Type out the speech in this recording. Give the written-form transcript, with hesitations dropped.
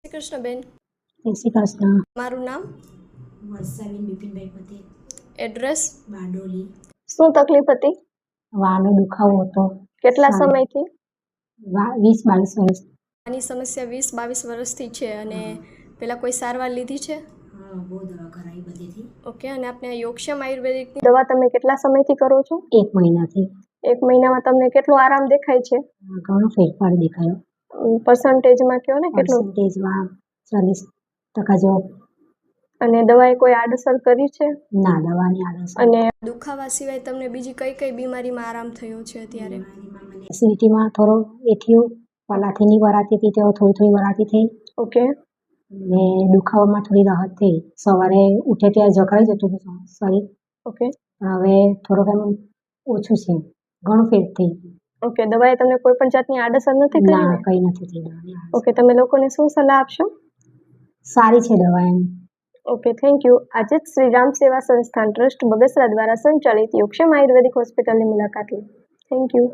શ્રી કૃષ્ણબેન, જય શ્રી કૃષ્ણ. મારું નામ? વર્ષાબેન બિપિનભાઈ પટેલ, એડ્રેસ? બારડોલી. શું તકલીફ હતી? વાળનો દુખાવો હતો. કેટલા સમયથી? 20-22 વર્ષ. આની સમસ્યા 20-22 વર્ષથી છે અને પેલા કોઈ સારવાર લીધી છે? હા, બહુ દવા કરાવી બધેથી. ઓકે, અને આપણે આયુર્વેદિક આયુર્વેદિકની દવા તમે કેટલા સમયથી કરો છો? 1 મહિનાથી. 1 મહિનામાં તમને કેટલો આરામ દેખાય છે? ઘણો ફેરફાર દેખાયો. પર્સન્ટેજમાં કહો ને કેટલું? પર્સન્ટેજમાં 40% જેવો. અને દવાએ કોઈ આડઅસર કરી છે? ના, દવાની આડઅસર. અને દુખાવા સિવાય તમને બીજી કઈ કઈ બીમારીમાં આરામ થયો છે અત્યારે? બીમારીમાં મને એસિડિટીમાં થોડો એ થયું. પલાઠીની વરાતી હતી તેઓ થોડી વરાતી થઈ. ઓકે, ને દુખાવામાં થોડી રાહત થઈ. સવારે ઉઠે ત્યારે જકડાઈ જતું હતું શરીર. ઓકે, પણ હવે થોડોક એમ ઓછું છે. ઘણું ફેર થઈ ગયું. ઓકે. દવાએ તમને કોઈ પણ જાતની આડઅસર નથી કરી ના, ને? કંઈ નથી થઈ દવાની આડઅસર. ઓકે, તમે લોકોને શું સલાહ આપશો? સારી છે દવા એમ. Okay, thank you. આજે જ શ્રી રામ સેવા સંસ્થાન ટ્રસ્ટ બગસરા દ્વારા સંચાલિત યોગક્ષેમ આયુર્વેદિક હોસ્પિટલની મુલાકાત લો. Thank you.